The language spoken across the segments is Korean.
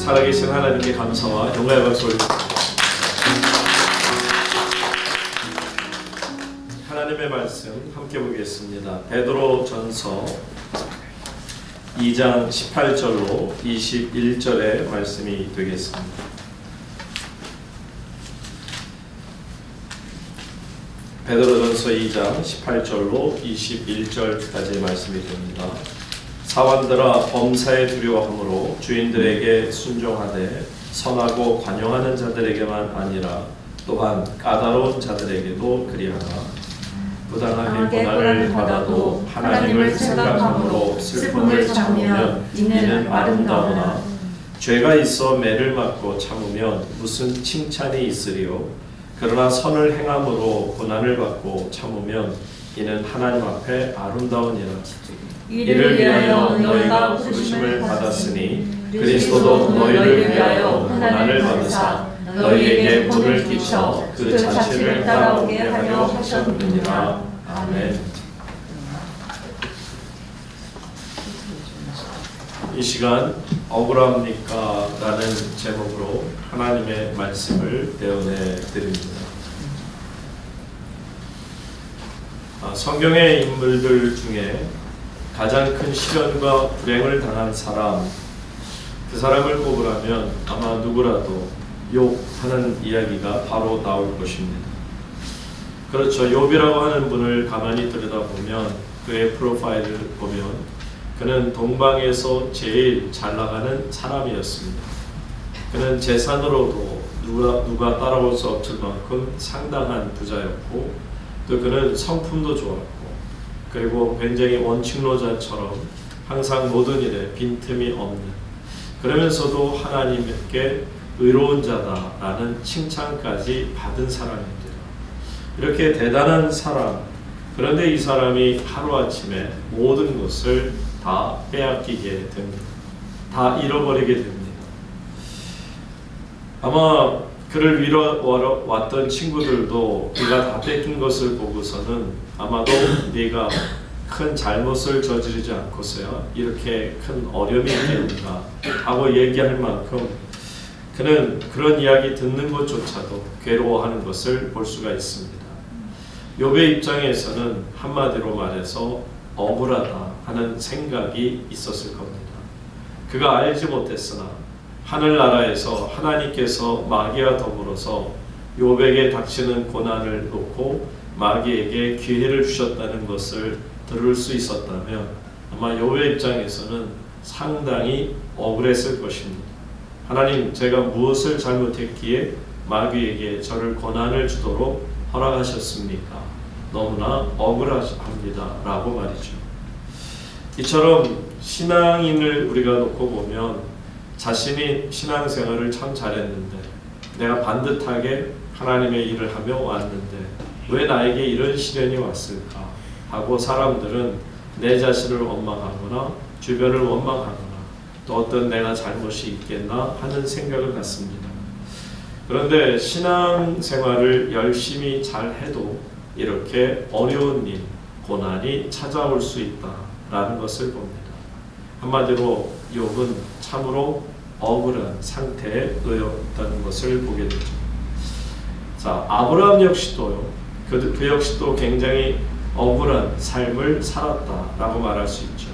살아계신 하나님께 감사와 영광의 박수 올립니다. 하나님의 말씀 함께 보겠습니다. 베드로전서 2장 18절로 21절의 말씀이 되겠습니다. 베드로전서 2장 18절로 21절까지의 말씀이 됩니다. 사원들아 범사에 두려워함으로 주인들에게 순종하되 선하고 관용하는 자들에게만 아니라 또한 까다로운 자들에게도 그리하라. 부당하게 고난을 받아도 하나님을 생각함으로 슬픔을 참으면 이는 아름다우나 죄가 있어 매를 맞고 참으면 무슨 칭찬이 있으리요. 그러나 선을 행함으로 고난을 받고 참으면 이는 하나님 앞에 아름다우니라. 이를 위하여 너희가 부르심을 받았으니 그리스도도 너희를 위하여 고난을 받으사 너희에게 본을 끼쳐 그 자체를 따라오게 하려 하셨느니라. 아멘. 이 시간 억울합니까? 라는 제목으로 하나님의 말씀을 배워내 드립니다. 성경의 인물들 중에 가장 큰 시련과 불행을 당한 사람, 그 사람을 꼽으라면 아마 누구라도 욥하는 이야기가 바로 나올 것입니다. 그렇죠. 욥이라고 하는 분을 가만히 들여다보면 그의 프로파일을 보면 그는 동방에서 제일 잘 나가는 사람이었습니다. 그는 재산으로도 누가 따라올 수 없을 만큼 상당한 부자였고 또 그는 성품도 좋았고 그리고 굉장히 원칙노자처럼 항상 모든 일에 빈틈이 없는, 그러면서도 하나님께 의로운 자다라는 칭찬까지 받은 사람입니다. 이렇게 대단한 사람, 그런데 이 사람이 하루아침에 모든 것을 다 빼앗기게 됩니다. 다 잃어버리게 됩니다. 아마 그를 위로하러 친구들도 그가 다 뺏긴 것을 보고서는 아마도 네가 큰 잘못을 저지르지 않고서야 이렇게 큰 어려움이 있겠는가 하고 얘기할 만큼 그는 그런 이야기 듣는 것조차도 괴로워하는 것을 볼 수가 있습니다. 욥의 입장에서는 한마디로 말해서 억울하다 하는 생각이 있었을 겁니다. 그가 알지 못했으나 하늘나라에서 하나님께서 마귀와 더불어서 욥에게 닥치는 고난을 놓고 마귀에게 기회를 주셨다는 것을 들을 수 있었다면 아마 욥의 입장에서는 상당히 억울했을 것입니다. 하나님, 제가 무엇을 잘못했기에 마귀에게 저를 고난을 주도록 허락하셨습니까? 너무나 억울합니다 라고 말이죠. 이처럼 신앙인을 우리가 놓고 보면 자신이 신앙생활을 참 잘했는데 내가 반듯하게 하나님의 일을 하며 왔는데 왜 나에게 이런 시련이 왔을까 하고 사람들은 내 자신을 원망하거나 주변을 원망하거나 또 어떤 내가 잘못이 있겠나 하는 생각을 갖습니다. 그런데 신앙생활을 열심히 잘해도 이렇게 어려운 일, 고난이 찾아올 수 있다라는 것을 봅니다. 한마디로 욥은 참으로 억울한 상태에 놓였다는 것을 보게 되죠. 자, 아브라함 역시도요. 그 역시도 굉장히 억울한 삶을 살았다라고 말할 수 있죠.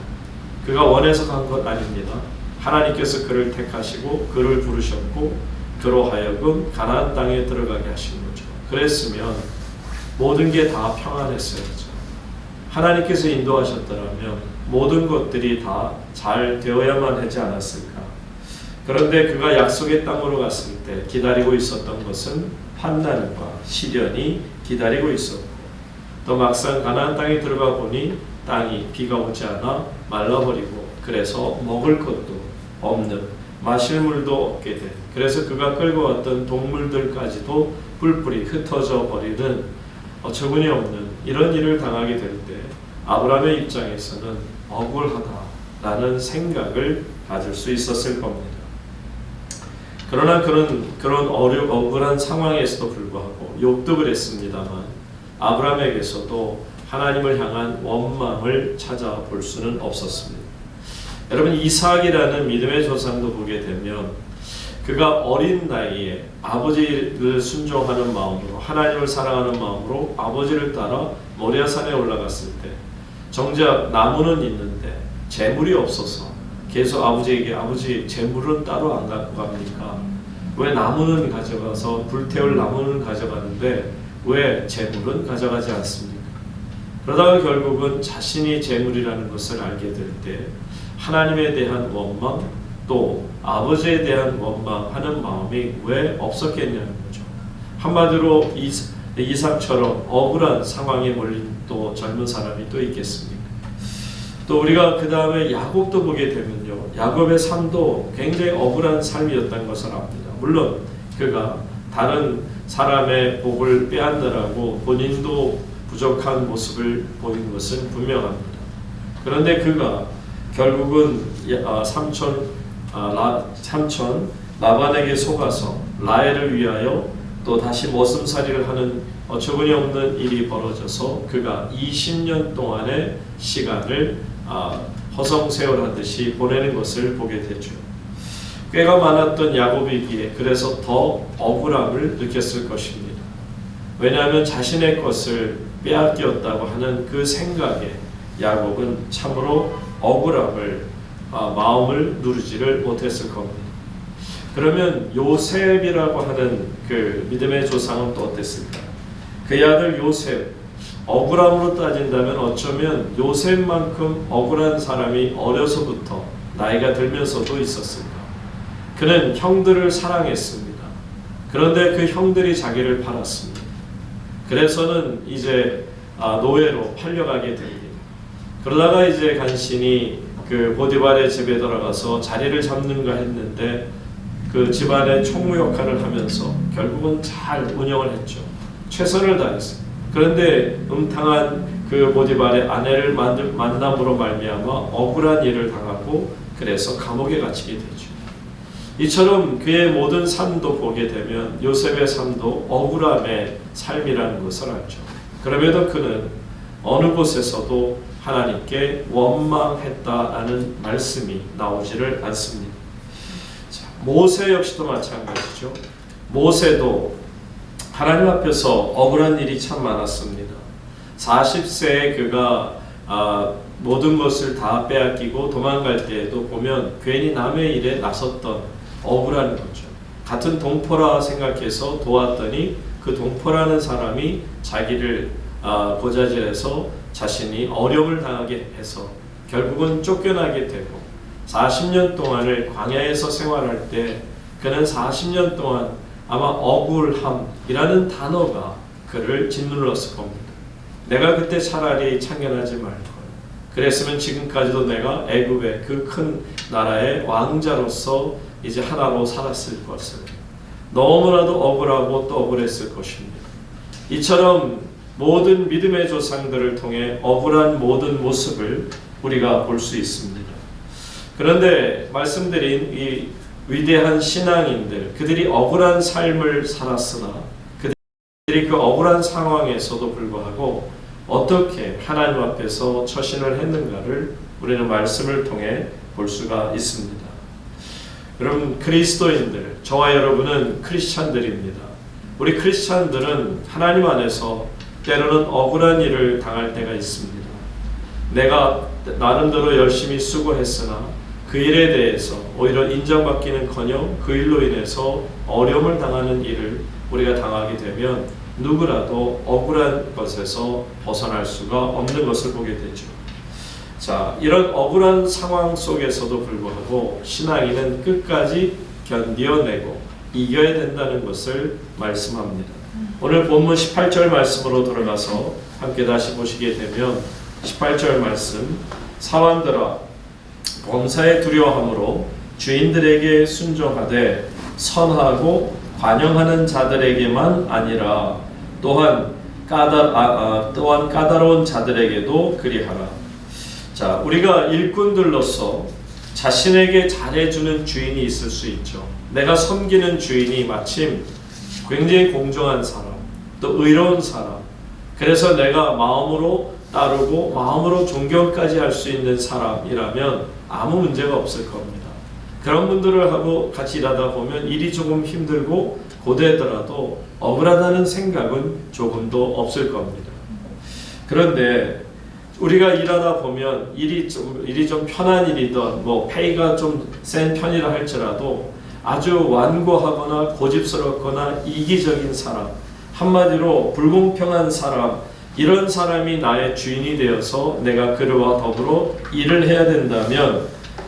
그가 원해서 간 것 아닙니다. 하나님께서 그를 택하시고 그를 부르셨고 그로 하여금 가나안 땅에 들어가게 하신 거죠. 그랬으면 모든 게 다 평안했어야죠. 하나님께서 인도하셨더라면 모든 것들이 다 잘 되어야만 하지 않았을까. 그런데 그가 약속의 땅으로 갔을 때 기다리고 있었던 것은 환난과 시련이 기다리고 있었고 또 막상 가나안 땅에 들어가 보니 땅이 비가 오지 않아 말라버리고 그래서 먹을 것도 없는, 마실 물도 없게 된, 그래서 그가 끌고 왔던 동물들까지도 뿔뿔이 흩어져 버리는 어처구니 없는 이런 일을 당하게 될 때 아브라함의 입장에서는 억울하다라는 생각을 가질 수 있었을 겁니다. 그러나 그런 억울한 상황에서도 불구하고 욥도 그랬습니다만 아브라함에게서도 하나님을 향한 원망을 찾아볼 수는 없었습니다. 여러분, 이삭이라는 믿음의 조상도 보게 되면 그가 어린 나이에 아버지를 순종하는 마음으로 하나님을 사랑하는 마음으로 아버지를 따라 모리아산에 올라갔을 때 정작 나무는 있는데 재물이 없어서 계속 아버지에게 아버지 재물은 따로 안 갖고 갑니까? 왜 나무는 가져가서 불태울 나무는 가져가는데 왜 재물은 가져가지 않습니까? 그러다가 결국은 자신이 재물이라는 것을 알게 될 때 하나님에 대한 원망 또 아버지에 대한 원망하는 마음이 왜 없었겠냐는 거죠. 한마디로 이삭처럼 억울한 상황에 몰린 또 젊은 사람이 또 있겠습니까? 또 우리가 그 다음에 야곱도 보게 되면요, 야곱의 삶도 굉장히 억울한 삶이었다는 것을 압니다. 물론 그가 다른 사람의 복을 빼앗느라고 본인도 부족한 모습을 보인 것은 분명합니다. 그런데 그가 결국은 삼촌 라반에게 속아서 라헬을 위하여 또 다시 머슴살이를 하는 어처구니 없는 일이 벌어져서 그가 20년 동안의 시간을 허송세월하듯이 보내는 것을 보게 되죠. 꾀가 많았던 야곱이기에 그래서 더 억울함을 느꼈을 것입니다. 왜냐하면 자신의 것을 빼앗겼다고 하는 그 생각에 야곱은 참으로 억울함을 마음을 누르지를 못했을 겁니다. 그러면 요셉이라고 하는 그 믿음의 조상은 또 어땠을까? 그의 아들 요셉, 억울함으로 따진다면 어쩌면 요셉만큼 억울한 사람이 어려서부터 나이가 들면서도 있었을까? 그는 형들을 사랑했습니다. 그런데 그 형들이 자기를 팔았습니다. 그래서는 이제 노예로 팔려가게 됩니다. 그러다가 이제 간신히 그 보디발의 집에 들어가서 자리를 잡는가 했는데 그 집안의 총무 역할을 하면서 결국은 잘 운영을 했죠. 최선을 다했습니다. 그런데 음탕한 그 보디발의 아내를 만남으로 말미암아 억울한 일을 당하고 그래서 감옥에 갇히게 되죠. 이처럼 그의 모든 삶도 보게 되면 요셉의 삶도 억울함의 삶이라는 것을 알죠. 그럼에도 그는 어느 곳에서도 하나님께 원망했다라는 말씀이 나오지를 않습니다. 자, 모세 역시도 마찬가지죠. 모세도 하나님 앞에서 억울한 일이 참 많았습니다. 40세에 그가 모든 것을 다 빼앗기고 도망갈 때에도 보면 괜히 남의 일에 나섰던 억울한 거죠. 같은 동포라 생각해서 도왔더니 그 동포라는 사람이 자기를 고자질해서 자신이 어려움을 당하게 해서 결국은 쫓겨나게 되고 40년 동안을 광야에서 생활할 때 그는 40년 동안 아마 억울함이라는 단어가 그를 짓눌렀을 겁니다. 내가 그때 차라리 참견하지 말걸. 그랬으면 지금까지도 내가 애굽의 그 큰 나라의 왕자로서 이제 하나로 살았을 것을. 너무나도 억울하고 또 억울했을 것입니다. 이처럼 모든 믿음의 조상들을 통해 억울한 모든 모습을 우리가 볼 수 있습니다. 그런데 말씀드린 이 위대한 신앙인들, 그들이 억울한 삶을 살았으나 그들이 그 억울한 상황에서도 불구하고 어떻게 하나님 앞에서 처신을 했는가를 우리는 말씀을 통해 볼 수가 있습니다. 여러분, 그리스도인들, 저와 여러분은 크리스찬들입니다. 우리 크리스찬들은 하나님 안에서 때로는 억울한 일을 당할 때가 있습니다. 내가 나름대로 열심히 수고했으나 그 일에 대해서 오히려 인정받기는커녕 그 일로 인해서 어려움을 당하는 일을 우리가 당하게 되면 누구라도 억울한 것에서 벗어날 수가 없는 것을 보게 되죠. 자, 이런 억울한 상황 속에서도 불구하고 신앙인은 끝까지 견뎌내고 이겨야 된다는 것을 말씀합니다. 오늘 본문 18절 말씀으로 돌아가서 함께 다시 보시게 되면 18절 말씀, 사환들아 범사에 두려워함으로 주인들에게 순종하되 선하고 관용하는 자들에게만 아니라 또한 까다로운 자들에게도 그리하라. 자, 우리가 일꾼들로서 자신에게 잘해주는 주인이 있을 수 있죠. 내가 섬기는 주인이 마침 굉장히 공정한 사람, 또 의로운 사람, 그래서 내가 마음으로 따르고 마음으로 존경까지 할 수 있는 사람이라면 아무 문제가 없을 겁니다. 그런 분들을 하고 같이 일하다 보면 일이 조금 힘들고 고되더라도 억울하다는 생각은 조금도 없을 겁니다. 그런데 우리가 일하다 보면 일이 좀 편한 일이든 뭐 페이가 좀 센 편이라 할지라도 아주 완고하거나 고집스럽거나 이기적인 사람, 한마디로 불공평한 사람, 이런 사람이 나의 주인이 되어서 내가 그와 더불어 일을 해야 된다면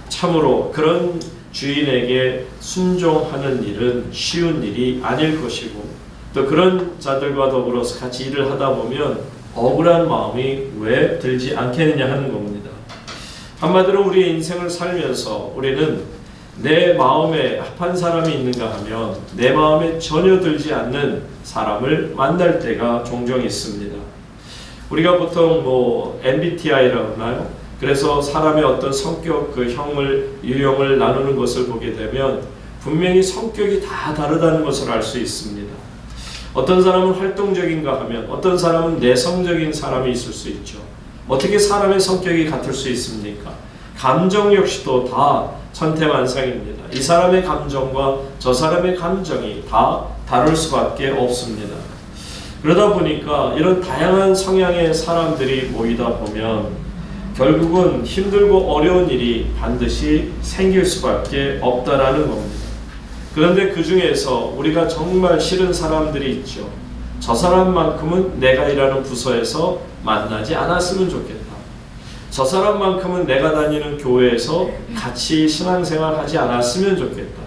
참으로 그런 주인에게 순종하는 일은 쉬운 일이 아닐 것이고, 또 그런 자들과 더불어서 같이 일을 하다 보면 억울한 마음이 왜 들지 않겠느냐 하는 겁니다. 한마디로 우리의 인생을 살면서 우리는 내 마음에 합한 사람이 있는가 하면 내 마음에 전혀 들지 않는 사람을 만날 때가 종종 있습니다. 우리가 보통 뭐 MBTI라고 하나요? 그래서 사람의 어떤 성격 유형을 나누는 것을 보게 되면 분명히 성격이 다 다르다는 것을 알 수 있습니다. 어떤 사람은 활동적인가 하면 어떤 사람은 내성적인 사람이 있을 수 있죠. 어떻게 사람의 성격이 같을 수 있습니까? 감정 역시도 다 천태만상입니다. 이 사람의 감정과 저 사람의 감정이 다 다를 수밖에 없습니다. 그러다 보니까 이런 다양한 성향의 사람들이 모이다 보면 결국은 힘들고 어려운 일이 반드시 생길 수밖에 없다라는 겁니다. 그런데 그 중에서 우리가 정말 싫은 사람들이 있죠. 저 사람만큼은 내가 일하는 부서에서 만나지 않았으면 좋겠다. 저 사람만큼은 내가 다니는 교회에서 같이 신앙생활 하지 않았으면 좋겠다.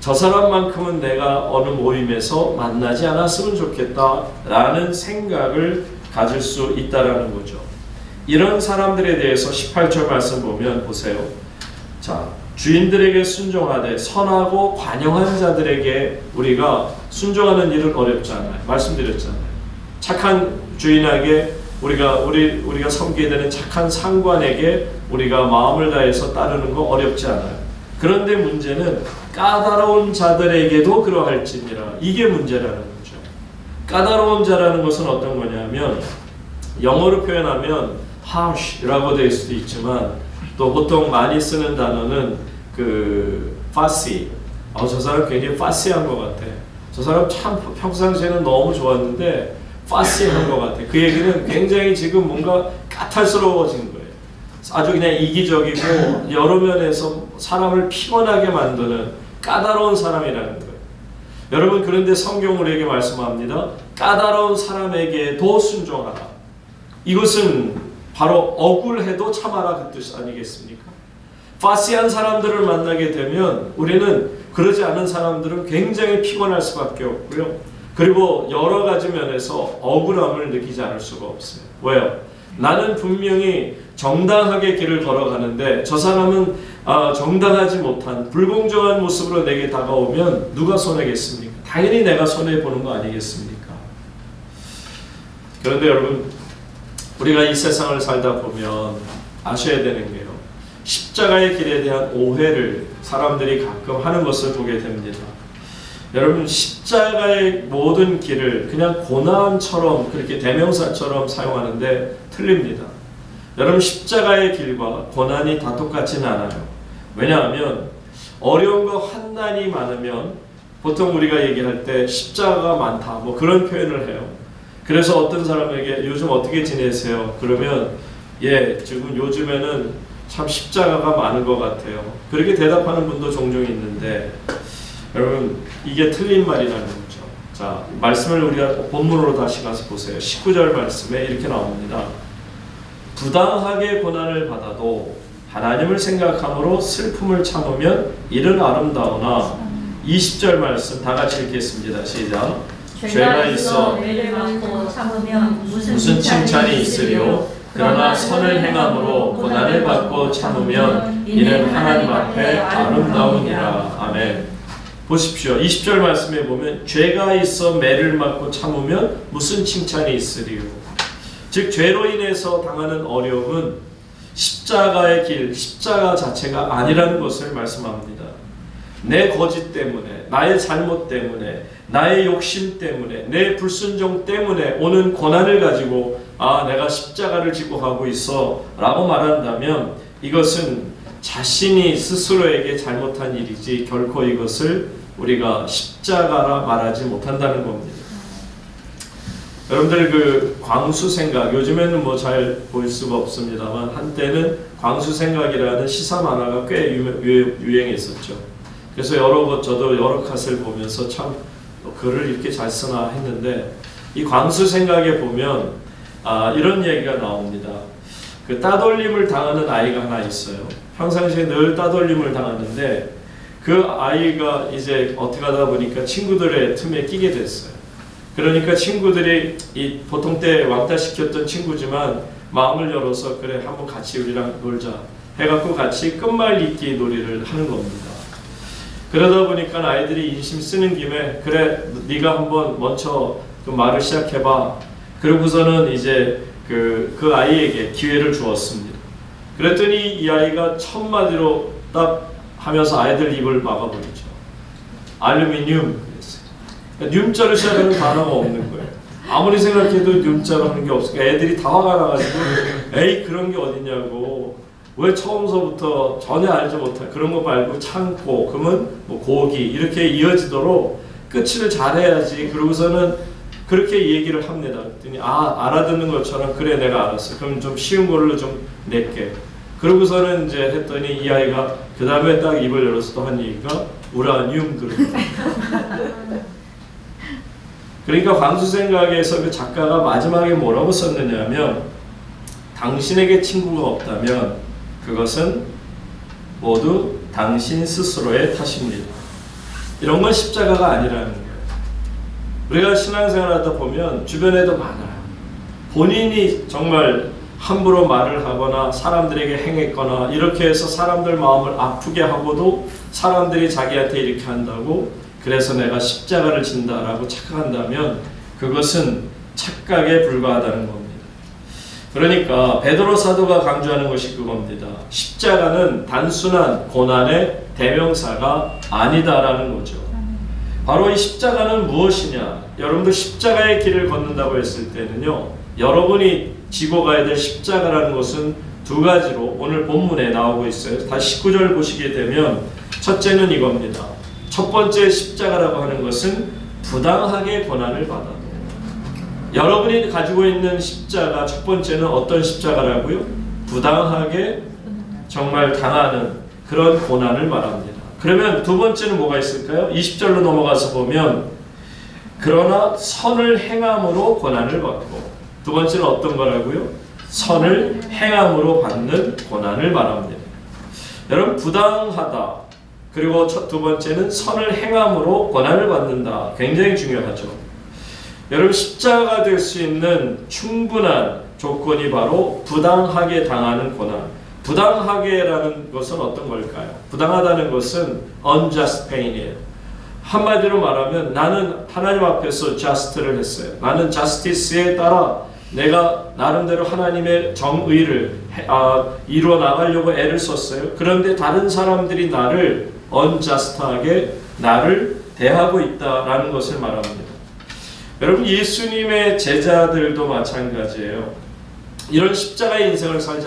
저 사람만큼은 내가 어느 모임에서 만나지 않았으면 좋겠다 라는 생각을 가질 수 있다는 거죠. 이런 사람들에 대해서 18절 말씀 보면 보세요. 자, 주인들에게 순종하되 선하고 관용한 자들에게 우리가 순종하는 일은 어렵지 않아요. 말씀드렸잖아요. 착한 주인에게 우리가 섬기게 되는 착한 상관에게 우리가 마음을 다해서 따르는 거 어렵지 않아요. 그런데 문제는 까다로운 자들에게도 그러할지니라. 이게 문제라는 거죠. 까다로운 자라는 것은 어떤 거냐면 영어로 표현하면 harsh라고 될 수도 있지만 또 보통 많이 쓰는 단어는 fussy. 저 사람 굉장히 fussy한 것 같아. 저 사람 참 평상시에는 너무 좋았는데 fussy한 것 같아. 그 얘기는 굉장히 지금 뭔가 까탈스러워진 거예요. 아주 그냥 이기적이고 여러 면에서 사람을 피곤하게 만드는 까다로운 사람이라는 거예요. 여러분, 그런데 성경 우리에게 말씀합니다. 까다로운 사람에게도 순종하라. 이것은 바로 억울해도 참아라 그 뜻 아니겠습니까? 파시한 사람들을 만나게 되면 우리는 그러지 않은 사람들은 굉장히 피곤할 수밖에 없고요. 그리고 여러 가지 면에서 억울함을 느끼지 않을 수가 없어요. 왜요? 나는 분명히 정당하게 길을 걸어가는데 저 사람은 정당하지 못한 불공정한 모습으로 내게 다가오면 누가 손해겠습니까? 당연히 내가 손해보는 거 아니겠습니까? 그런데 여러분, 우리가 이 세상을 살다 보면 아셔야 되는 게요. 십자가의 길에 대한 오해를 사람들이 가끔 하는 것을 보게 됩니다. 여러분, 십자가의 모든 길을 그냥 고난처럼 그렇게 대명사처럼 사용하는데 틀립니다. 여러분, 십자가의 길과 고난이 다 똑같지는 않아요. 왜냐하면 어려운 거 환난이 많으면 보통 우리가 얘기할 때 십자가가 많다 뭐 그런 표현을 해요. 그래서 어떤 사람에게 요즘 어떻게 지내세요? 그러면 지금 요즘에는 참 십자가가 많은 것 같아요. 그렇게 대답하는 분도 종종 있는데 여러분, 이게 틀린 말이라는 거죠. 자, 말씀을 우리가 본문으로 다시 가서 보세요. 19절 말씀에 이렇게 나옵니다. 부당하게 고난을 받아도 하나님을 생각함으로 슬픔을 참으면 이는 아름다우나 20절 말씀 다 같이 읽겠습니다. 시작. 죄가 있어 매를 맞고 참으면 무슨 칭찬이 있으리요? 그러나 선을 행함으로 고난을 받고 참으면 이는 하나님 앞에 아름다우니라. 아멘. 보십시오. 20절 말씀에 보면 죄가 있어 매를 맞고 참으면 무슨 칭찬이 있으리요? 즉 죄로 인해서 당하는 어려움은 십자가의 길, 십자가 자체가 아니라는 것을 말씀합니다. 내 거짓 때문에, 나의 잘못 때문에, 나의 욕심 때문에, 내 불순종 때문에 오는 고난을 가지고 내가 십자가를 지고 가고 있어 라고 말한다면 이것은 자신이 스스로에게 잘못한 일이지 결코 이것을 우리가 십자가라 말하지 못한다는 겁니다. 여러분들 그 광수생각, 요즘에는 뭐 잘 볼 수가 없습니다만 한때는 광수생각이라는 시사 만화가 꽤 유행했었죠. 그래서 저도 여러 컷을 보면서 참 글을 이렇게 잘 쓰나 했는데, 이 광수생각에 보면 이런 얘기가 나옵니다. 그 따돌림을 당하는 아이가 하나 있어요. 평상시에 늘 따돌림을 당하는데 그 아이가 이제 어떻게 하다 보니까 친구들의 틈에 끼게 됐어요. 그러니까 친구들이 보통 때 왕따 시켰던 친구지만 마음을 열어서 그래 한번 같이 우리랑 놀자 해갖고 같이 끝말잇기 놀이를 하는 겁니다. 그러다 보니까 아이들이 인심 쓰는 김에 그래 네가 한번 먼저 그 말을 시작해봐. 그러고서는 이제 그 아이에게 기회를 주었습니다. 그랬더니 이 아이가 첫 마디로 딱 하면서 아이들 입을 막아버리죠. 알루미늄 그랬어요. 뉴자로 시작하는 단어가 없는 거예요. 아무리 생각해도 뉴자로 하는 게 없으니까 애들이 다 화가 나가지고 에이 그런 게 어딨냐고, 왜 처음서부터 전혀 알지 못한 그런 거 말고 참고 그러면 뭐 고기 이렇게 이어지도록 끝을 잘해야지. 그러고서는 그렇게 얘기를 합니다. 그랬더니 알아듣는 것처럼 그래 내가 알았어. 그럼 좀 쉬운 걸로 좀 낼게. 그러고서는 이제 했더니 이 아이가 그 다음에 딱 입을 열어서 또 한 얘기가 우라늄 그럽니다. 그러니까 광수생각에서 그 작가가 마지막에 뭐라고 썼느냐면 당신에게 친구가 없다면 그것은 모두 당신 스스로의 탓입니다. 이런 건 십자가가 아니라는 거예요. 우리가 신앙생활하다 보면 주변에도 많아요. 본인이 정말 함부로 말을 하거나 사람들에게 행했거나 이렇게 해서 사람들 마음을 아프게 하고도 사람들이 자기한테 이렇게 한다고 그래서 내가 십자가를 진다라고 착각한다면 그것은 착각에 불과하다는 겁니다. 그러니까 베드로 사도가 강조하는 것이 그겁니다. 십자가는 단순한 고난의 대명사가 아니다라는 거죠. 바로 이 십자가는 무엇이냐? 여러분들 십자가의 길을 걷는다고 했을 때는요, 여러분이 지고 가야 될 십자가라는 것은 두 가지로 오늘 본문에 나오고 있어요. 다시 19절 보시게 되면 첫째는 이겁니다. 첫 번째 십자가라고 하는 것은 부당하게 고난을 받아도, 여러분이 가지고 있는 십자가 첫 번째는 어떤 십자가라고요? 부당하게 정말 당하는 그런 고난을 말합니다. 그러면 두 번째는 뭐가 있을까요? 20절로 넘어가서 보면 그러나 선을 행함으로 고난을 받고, 두 번째는 어떤 거라고요? 선을 행함으로 받는 고난을 말합니다. 여러분 부당하다, 그리고 두 번째는 선을 행함으로 고난을 받는다. 굉장히 중요하죠. 여러분 십자가가 될 수 있는 충분한 조건이 바로 부당하게 당하는 고난. 부당하게라는 것은 어떤 걸까요? 부당하다는 것은 unjust pain이에요. 한마디로 말하면 나는 하나님 앞에서 just를 했어요. 나는 justice에 따라 내가 나름대로 하나님의 정의를 이루어 나가려고 애를 썼어요. 그런데 다른 사람들이 나를 unjust하게 나를 대하고 있다라는 것을 말합니다. 여러분 예수님의 제자들도 마찬가지예요. 이런 십자가의 인생을 살지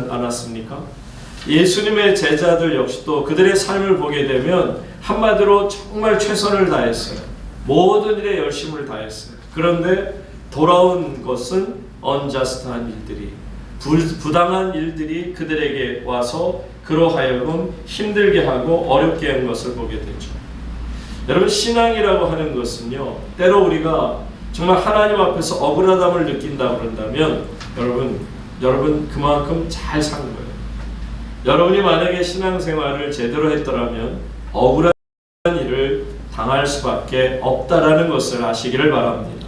않았습니까? 예수님의 제자들 역시도 그들의 삶을 보게 되면 한마디로 정말 최선을 다했어요. 모든 일에 열심을 다했어요. 그런데 돌아온 것은 unjust한 일들이, 부당한 일들이 그들에게 와서 그로 하여금 힘들게 하고 어렵게 한 것을 보게 되죠. 여러분 신앙이라고 하는 것은요, 때로 우리가 정말 하나님 앞에서 억울하담을 느낀다 그런다면 여러분 그만큼 잘 산 거예요. 여러분이 만약에 신앙생활을 제대로 했더라면 억울한 일을 당할 수밖에 없다라는 것을 아시기를 바랍니다.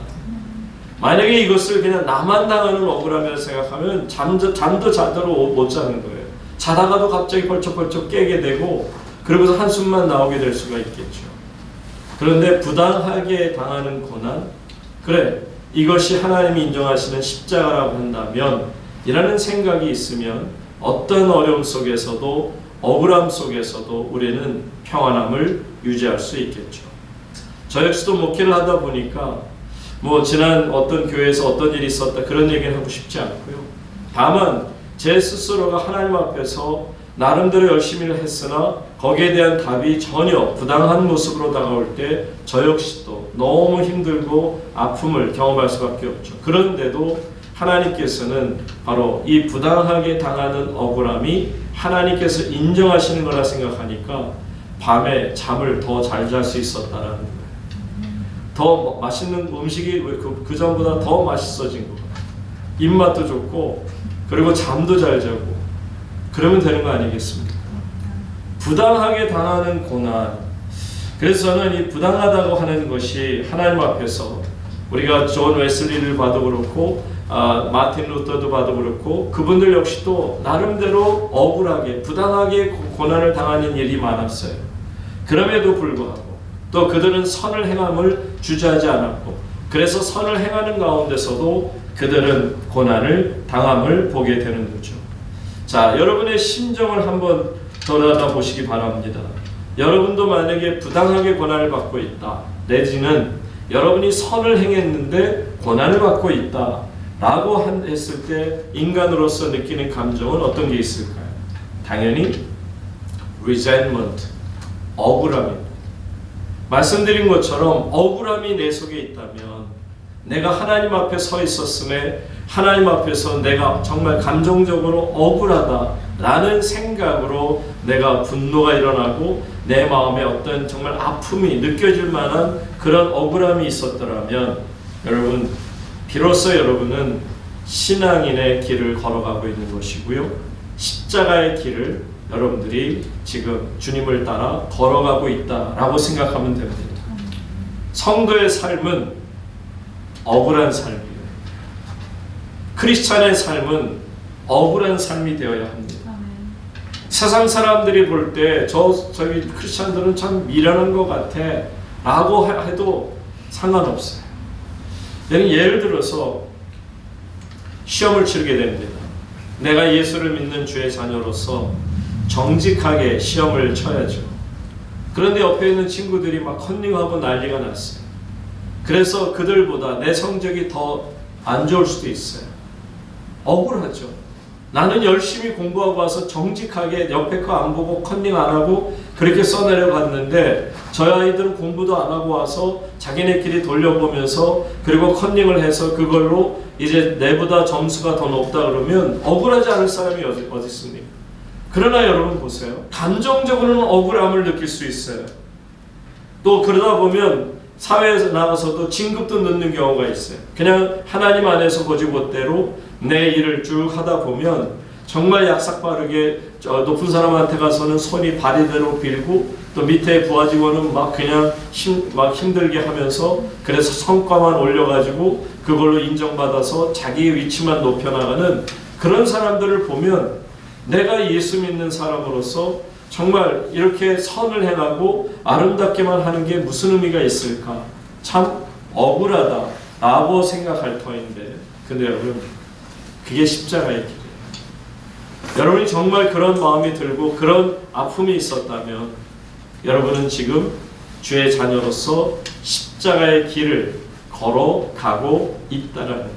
만약에 이것을 그냥 나만 당하는 억울함이라고 생각하면 잠도 자도록 못 자는 거예요. 자다가도 갑자기 벌쩍벌쩍 깨게 되고 그러고서 한숨만 나오게 될 수가 있겠죠. 그런데 부당하게 당하는 고난, 그래 이것이 하나님이 인정하시는 십자가라고 한다면 이라는 생각이 있으면 어떤 어려움 속에서도 억울함 속에서도 우리는 평안함을 유지할 수 있겠죠. 저 역시도 목회를 하다 보니까 지난 어떤 교회에서 어떤 일이 있었다 그런 얘기를 하고 싶지 않고요. 다만 제 스스로가 하나님 앞에서 나름대로 열심히 했으나 거기에 대한 답이 전혀 부당한 모습으로 다가올 때 저 역시도 너무 힘들고 아픔을 경험할 수밖에 없죠. 그런데도 하나님께서는 바로 이 부당하게 당하는 억울함이 하나님께서 인정하시는 거라 생각하니까 밤에 잠을 더 잘 잘 수 있었다라는 거예요. 더 맛있는 음식이 그 전보다 더 맛있어진 거. 입맛도 좋고 그리고 잠도 잘 자고 그러면 되는 거 아니겠습니까? 부당하게 당하는 고난. 그래서 저는 이 부당하다고 하는 것이 하나님 앞에서 우리가 존 웨슬리를 봐도 그렇고 마틴 루터도 봐도 그렇고 그분들 역시도 나름대로 억울하게 부당하게 고난을 당하는 일이 많았어요. 그럼에도 불구하고 또 그들은 선을 행함을 주저하지 않았고 그래서 선을 행하는 가운데서도 그들은 고난을 당함을 보게 되는 거죠. 자, 여러분의 심정을 한번 돌아다 보시기 바랍니다. 여러분도 만약에 부당하게 고난을 받고 있다, 내지는 여러분이 선을 행했는데 고난을 받고 있다 라고 했을 때 인간으로서 느끼는 감정은 어떤 게 있을까요? 당연히 resentment, 억울함입니다. 말씀드린 것처럼 억울함이 내 속에 있다면 내가 하나님 앞에 서 있었음에 하나님 앞에서 내가 정말 감정적으로 억울하다라는 생각으로 내가 분노가 일어나고 내 마음에 어떤 정말 아픔이 느껴질 만한 그런 억울함이 있었더라면 여러분, 비로소 여러분은 신앙인의 길을 걸어가고 있는 것이고요. 십자가의 길을 여러분들이 지금 주님을 따라 걸어가고 있다라고 생각하면 됩니다. 성도의 삶은 억울한 삶이에요. 크리스찬의 삶은 억울한 삶이 되어야 합니다. 세상 사람들이 볼 때 저기 크리스찬들은 참 미련한 것 같아 라고 해도 상관없어요. 예를 들어서 시험을 치르게 됩니다. 내가 예수를 믿는 주의 자녀로서 정직하게 시험을 쳐야죠. 그런데 옆에 있는 친구들이 막 컨닝하고 난리가 났어요. 그래서 그들보다 내 성적이 더 안 좋을 수도 있어요. 억울하죠. 나는 열심히 공부하고 와서 정직하게 옆에 거 안 보고 컨닝 안 하고 그렇게 써내려갔는데 저 아이들은 공부도 안 하고 와서 자기네끼리 돌려보면서 그리고 컨닝을 해서 그걸로 이제 내보다 점수가 더 높다 그러면 억울하지 않을 사람이 어디 있습니까? 그러나 여러분 보세요. 감정적으로는 억울함을 느낄 수 있어요. 또 그러다 보면 사회에서 나가서도 진급도 늦는 경우가 있어요. 그냥 하나님 안에서 고지고대로 내 일을 쭉 하다 보면 정말 약삭빠르게 높은 사람한테 가서는 손이 바리대로 빌고 또 밑에 부하 직원은 막 그냥 힘들게 하면서 그래서 성과만 올려가지고 그걸로 인정받아서 자기 위치만 높여나가는 그런 사람들을 보면 내가 예수 믿는 사람으로서 정말 이렇게 선을 행하고 아름답게만 하는 게 무슨 의미가 있을까? 참 억울하다 라고 생각할 터인데 근데 여러분 그게 십자가의 길이에요. 여러분이 정말 그런 마음이 들고 그런 아픔이 있었다면 여러분은 지금 주의 자녀로서 십자가의 길을 걸어가고 있다라는 거예요.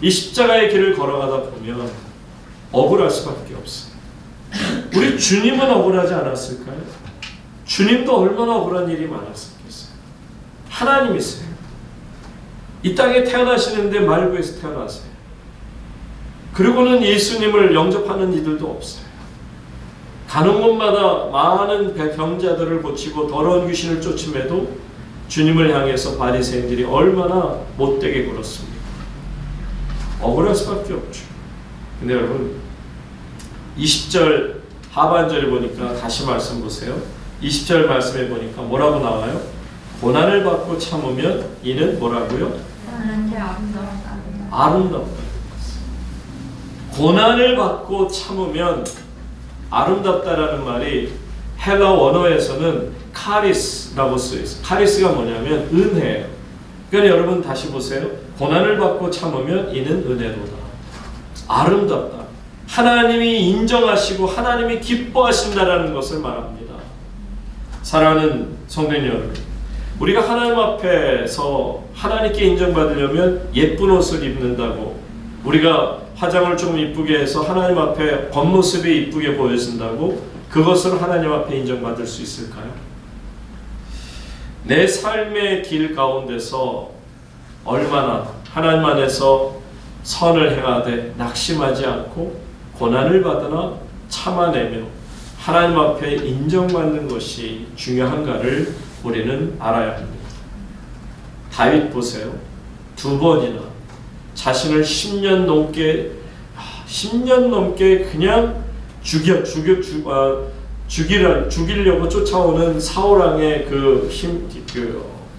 이 십자가의 길을 걸어가다 보면 억울할 수밖에 없어요. 우리 주님은 억울하지 않았을까요? 주님도 얼마나 억울한 일이 많았었겠어요. 하나님이세요. 이 땅에 태어나시는데 말구에서 태어나세요. 그리고는 예수님을 영접하는 이들도 없어요. 가는 곳마다 많은 병자들을 고치고 더러운 귀신을 쫓음에도 주님을 향해서 바리새인들이 얼마나 못되게 굴었습니까? 억울할 수밖에 없죠. 근데 여러분 20절 하반절에 보니까 다시 말씀 보세요. 20절 말씀에 보니까 뭐라고 나와요? 고난을 받고 참으면 이는 뭐라고요? 아름답다. 고난을 받고 참으면 아름답다라는 말이 헬라 원어에서는 카리스라고 쓰여 있어요. 카리스가 뭐냐면 은혜예요. 그러니까 여러분 다시 보세요. 고난을 받고 참으면 이는 은혜로다. 아름답다. 하나님이 인정하시고 하나님이 기뻐하신다라는 것을 말합니다. 사랑하는 성도님 여러분, 우리가 하나님 앞에서 하나님께 인정받으려면 예쁜 옷을 입는다고 우리가 화장을 좀 이쁘게 해서 하나님 앞에 겉모습이 이쁘게 보여진다고 그것을 하나님 앞에 인정받을 수 있을까요? 내 삶의 길 가운데서 얼마나 하나님 안에서 선을 행하되 낙심하지 않고 고난을 받으나 참아내며 하나님 앞에 인정받는 것이 중요한가를 우리는 알아야 합니다. 다윗 보세요. 2번이나 자신을 10년 넘게 그냥 죽이려고 쫓아오는 사울왕의 그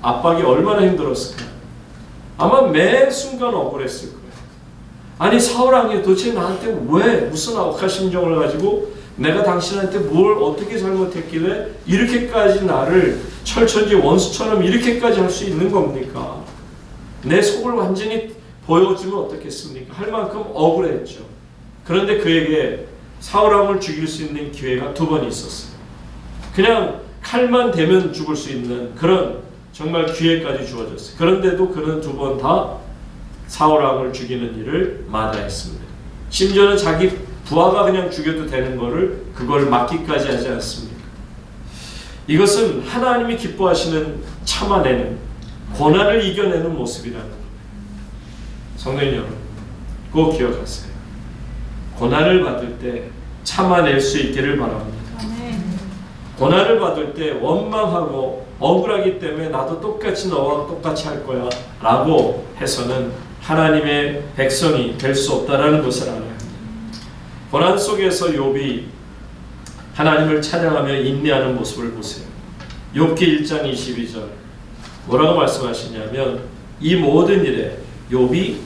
압박이 얼마나 힘들었을까요? 아마 매 순간 억울했을 거예요. 아니 사울왕이 도대체 나한테 왜 무슨 억하심정을 가지고 내가 당신한테 뭘 어떻게 잘못했길래 이렇게까지 나를 철천지 원수처럼 이렇게까지 할 수 있는 겁니까? 내 속을 완전히 보여주면 어떻겠습니까? 할 만큼 억울했죠. 그런데 그에게 사울왕을 죽일 수 있는 기회가 2번 있었어요. 그냥 칼만 대면 죽을 수 있는 그런 정말 기회까지 주어졌어요. 그런데도 그는 2번 다 사울왕을 죽이는 일을 마다했습니다. 심지어는 자기 부하가 그냥 죽여도 되는 거를 그걸 막기까지 하지 않습니까? 이것은 하나님이 기뻐하시는 참아내는 고난을 이겨내는 모습이라는 거예요. 성도님 여러분, 꼭 기억하세요. 고난을 받을 때 참아낼 수 있기를 바랍니다. 고난을 받을 때 원망하고 억울하기 때문에 나도 똑같이 너와 똑같이 할 거야 라고 해서는 하나님의 백성이 될 수 없다라는 것을 알아야 합니다. 고난 속에서 욥이 하나님을 찬양하며 인내하는 모습을 보세요. 욥기 1장 22절 뭐라고 말씀하시냐면 이 모든 일에 욥이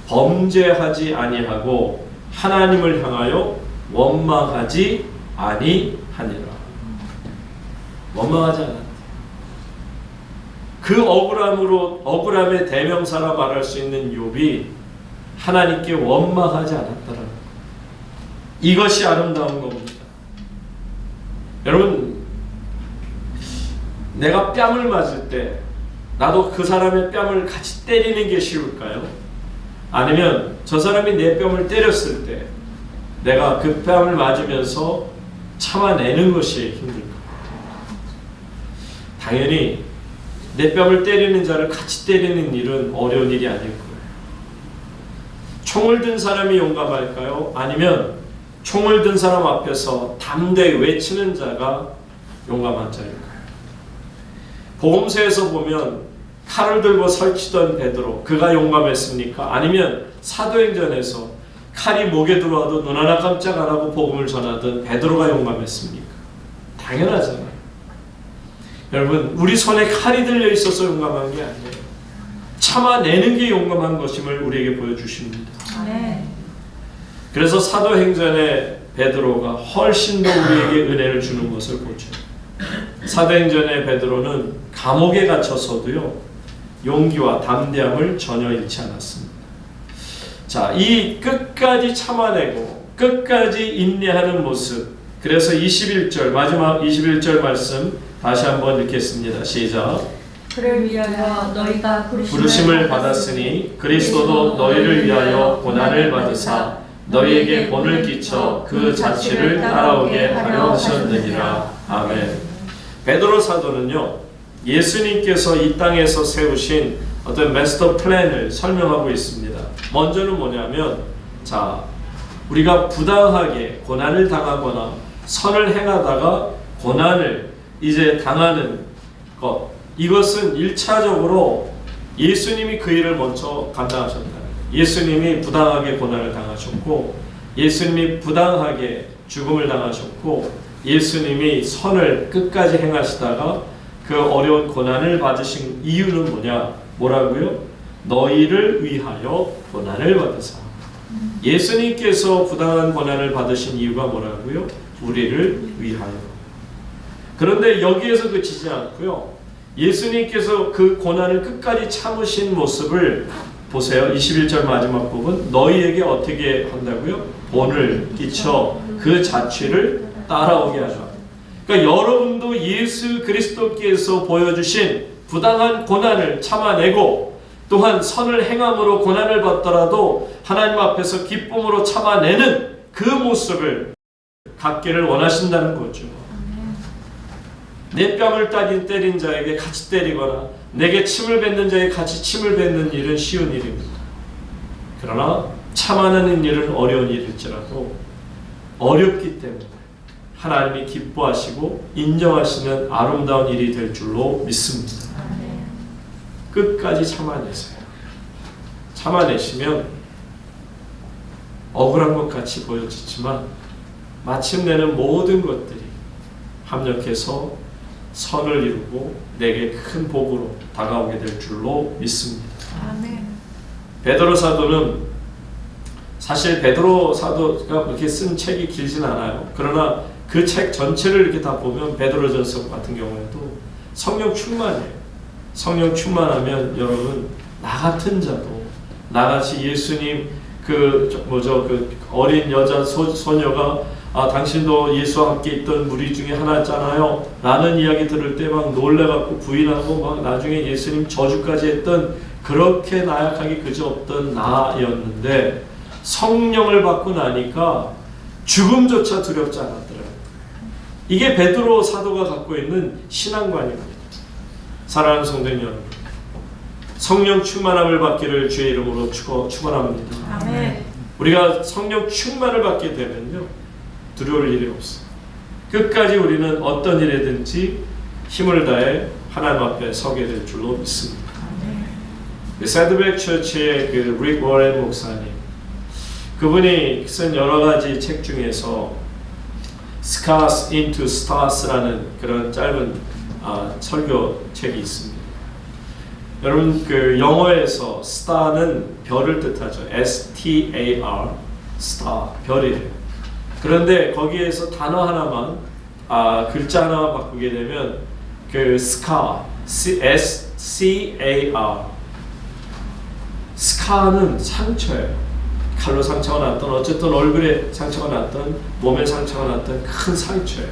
범죄하지 아니하고 하나님을 향하여 원망하지 아니하니라. 원망하지 않았다. 그 억울함의 대명사라 말할 수 있는 욥이 하나님께 원망하지 않았다라는 것. 이것이 아름다운 겁니다. 여러분, 내가 뺨을 맞을 때 나도 그 사람의 뺨을 같이 때리는 게 쉬울까요? 아니면 저 사람이 내 뺨을 때렸을 때 내가 그 뺨을 맞으면서 참아내는 것이 힘들까? 당연히 내 뺨을 때리는 자를 같이 때리는 일은 어려운 일이 아닐 거예요. 총을 든 사람이 용감할까요? 아니면 총을 든 사람 앞에서 담대히 외치는 자가 용감한 자일까요? 복음서에서 보면 칼을 들고 설치던 베드로, 그가 용감했습니까? 아니면 사도행전에서 칼이 목에 들어와도 눈 하나 깜짝 안 하고 복음을 전하던 베드로가 용감했습니까? 당연하잖아요. 여러분, 우리 손에 칼이 들려 있어서 용감한 게 아니에요. 참아내는 게 용감한 것임을 우리에게 보여주십니다. 네. 그래서 사도행전의 베드로가 훨씬 더 우리에게 은혜를 주는 것을 보죠. 사도행전의 베드로는 감옥에 갇혀서도요, 용기와 담대함을 전혀 잃지 않았습니다. 자, 이 끝까지 참아내고 끝까지 인내하는 모습. 그래서 21절, 마지막 21절 말씀 다시 한번 읽겠습니다. 시작. 그를 위하여 너희가 부르심을 받았으니 그리스도도 너희를 위하여 고난을 받으사 너희에게 본을 끼쳐 그 자취를 따라오게 하려 하셨느니라. 아멘. 베드로 사도는요, 예수님께서 이 땅에서 세우신 어떤 마스터 플랜을 설명하고 있습니다. 먼저는 뭐냐면, 자, 우리가 부당하게 고난을 당하거나 선을 행하다가 고난을 이제 당하는 것, 이것은 1차적으로 예수님이 그 일을 먼저 감당하셨다. 예수님이 부당하게 고난을 당하셨고, 예수님이 부당하게 죽음을 당하셨고, 예수님이 선을 끝까지 행하시다가 그 어려운 고난을 받으신 이유는 뭐라고요? 너희를 위하여 고난을 받으사. 예수님께서 부당한 고난을 받으신 이유가 뭐라고요? 우리를 위하여. 그런데 여기에서 그치지 않고요, 예수님께서 그 고난을 끝까지 참으신 모습을 보세요. 21절 마지막 부분, 너희에게 어떻게 한다고요? 본을 끼쳐 그 자취를 따라오게 하라. 그러니까 여러분도 예수 그리스도께서 보여주신 부당한 고난을 참아내고 또한 선을 행함으로 고난을 받더라도 하나님 앞에서 기쁨으로 참아내는 그 모습을 갖기를 원하신다는 거죠. 내 뺨을 때린 자에게 같이 때리거나 내게 침을 뱉는 자에게 같이 침을 뱉는 일은 쉬운 일입니다. 그러나 참아내는 일은 어려운 일일지라도 어렵기 때문에 하나님이 기뻐하시고 인정하시는 아름다운 일이 될 줄로 믿습니다. 끝까지 참아내세요. 참아내시면 억울한 것 같이 보여지지만 마침내는 모든 것들이 합력해서 선을 이루고 내게 큰 복으로 다가오게 될 줄로 믿습니다. 베드로 사도는 사실 베드로 사도가 그렇게 쓴 책이 길진 않아요. 그러나 그 책 전체를 이렇게 다 보면 베드로전서 같은 경우에도 성령 충만이에요. 성령 충만하면 여러분 나 같은 자도 나같이 예수님 그 어린 여자 소녀가 당신도 예수와 함께 있던 무리 중에 하나였잖아요 라는 이야기 들을 때 막 놀래갖고 부인하고 막 나중에 예수님 저주까지 했던 그렇게 나약하게 그저 없던 나였는데 성령을 받고 나니까 죽음조차 두렵지 않았더라고요. 이게 베드로 사도가 갖고 있는 신앙관입니다. 사랑하는 성도님 여러분, 성령 충만함을 받기를 주의 이름으로 축원합니다. 아멘. 우리가 성령 충만을 받게 되면요 두려울 일이 없어요. 끝까지 우리는 어떤 일에든지 힘을 다해 하나님 앞에 서게 될 줄로 믿습니다. 새드백 처치의 그 릭 워렌 목사님, 그분이 쓴 여러 가지 책 중에서 Scars into Stars라는 그런 짧은 설교 책이 있습니다. 여러분 그 영어에서 star는 별을 뜻하죠. S-T-A-R, star, 별이에요. 그런데 거기에서 단어 하나만 글자 하나만 바꾸게 되면 그 scar, S-C-A-R, scar는 상처예요. 칼로 상처가 났던 어쨌든 얼굴에 상처가 났던 몸에 상처가 났던 큰 상처예요.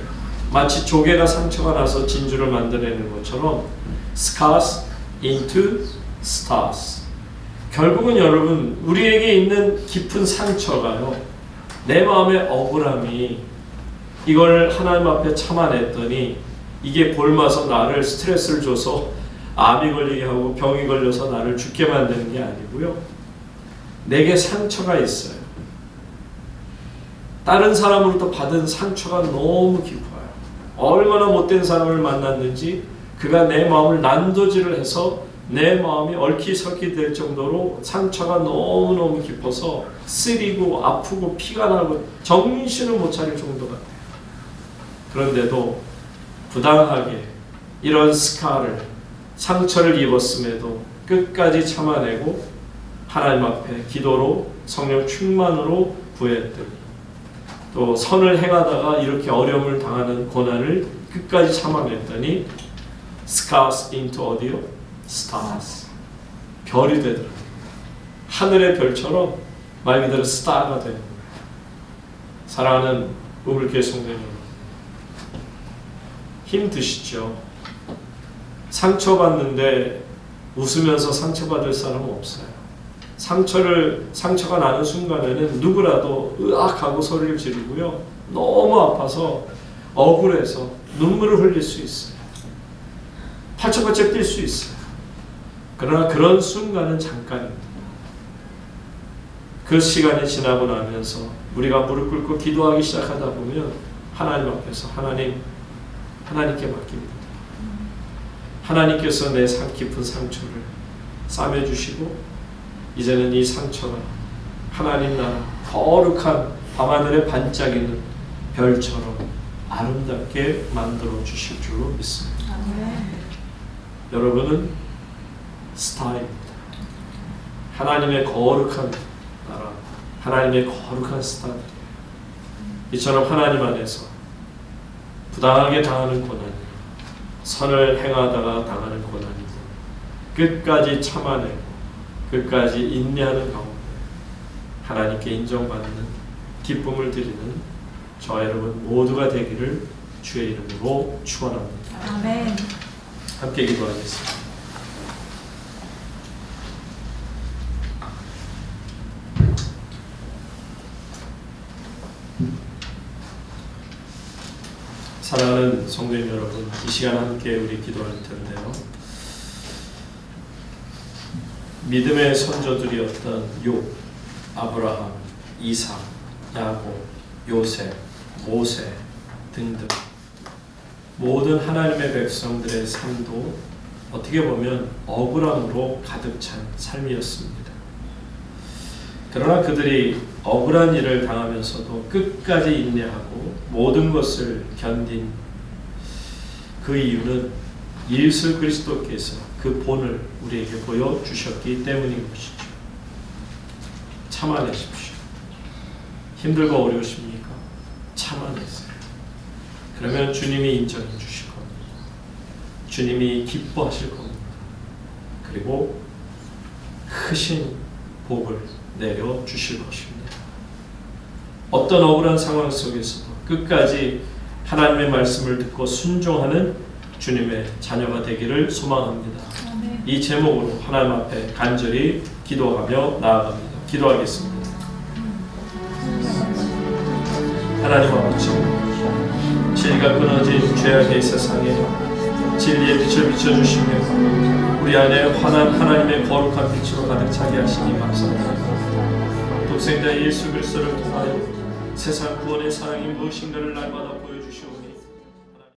마치 조개가 상처가 나서 진주를 만들어내는 것처럼 scars into stars. 결국은 여러분 우리에게 있는 깊은 상처가요 내 마음의 억울함이 이걸 하나님 앞에 참아냈더니 이게 골마서 나를 스트레스를 줘서 암이 걸리게 하고 병이 걸려서 나를 죽게 만드는 게 아니고요 내게 상처가 있어요. 다른 사람으로부터 받은 상처가 너무 깊어요. 얼마나 못된 사람을 만났는지 그가 내 마음을 난도질을 해서 내 마음이 얼키설키 될 정도로 상처가 너무너무 깊어서 쓰리고 아프고 피가 나고 정신을 못 차릴 정도 같아요. 그런데도 부당하게 이런 스카를 상처를 입었음에도 끝까지 참아내고 하나님 앞에 기도로 성령 충만으로 구했더니 또 선을 행하다가 이렇게 어려움을 당하는 고난을 끝까지 참아냈더니 scars into 어디요? stars. 별이 되더라고요. 하늘의 별처럼 말 그대로 스타가 되는 거예요. 사랑하는 우물교회 성도님 여러분, 힘드시죠? 상처받는데 웃으면서 상처받을 사람은 없어요. 상처가 나는 순간에는 누구라도 으악하고 소리를 지르고요. 너무 아파서 억울해서 눈물을 흘릴 수 있어요. 팔짝팔짝 뛸 수 있어요. 그러나 그런 순간은 잠깐입니다. 그 시간이 지나고 나면서 우리가 무릎 꿇고 기도하기 시작하다 보면 하나님 앞에서 하나님께 맡깁니다. 하나님께서 내 깊은 상처를 싸매주시고 이제는 이 상처가 하나님 나라 거룩한 밤하늘에 반짝이는 별처럼 아름답게 만들어 주실 줄로 믿습니다. 여러분은 스타입니다. 하나님의 거룩한 나라, 하나님의 거룩한 스타들이에요. 이처럼 하나님 안에서 부당하게 당하는 고난이 선을 행하다가 당하는 고난이고 끝까지 참아내고 끝까지 인내하는 가운데 하나님께 인정받는 기쁨을 드리는 저 여러분 모두가 되기를 주의 이름으로 축원합니다. 아멘. 함께 기도하겠습니다. 사랑하는 성도님 여러분, 이 시간 함께 우리 기도할 텐데요. 믿음의 선조들이었던 욥, 아브라함, 이삭, 야곱, 요셉, 모세 등등 모든 하나님의 백성들의 삶도 어떻게 보면 억울함으로 가득 찬 삶이었습니다. 그러나 그들이 억울한 일을 당하면서도 끝까지 인내하고 모든 것을 견딘 그 이유는 예수 그리스도께서 그 본을 우리에게 보여주셨기 때문인 것이죠. 참아내십시오. 힘들고 어려우십니까? 참아내세요. 그러면 주님이 인정해 주실 겁니다. 주님이 기뻐하실 겁니다. 그리고 크신 복을 내려주실 것입니다. 어떤 억울한 상황 속에서도 끝까지 하나님의 말씀을 듣고 순종하는 주님의 자녀가 되기를 소망합니다. 이 제목으로 하나님 앞에 간절히 기도하며 나아갑니다. 기도하겠습니다. 하나님 아버지, 진리가 끊어진 죄악의 세상에 진리의 빛을 비춰주시며 우리 안에 환한 하나님의 거룩한 빛으로 가득 차게 하시니 감사합니다. 독생자 예수 그리스도를 통하여 세상 구원의 사랑이 무엇인가를 날마다 보여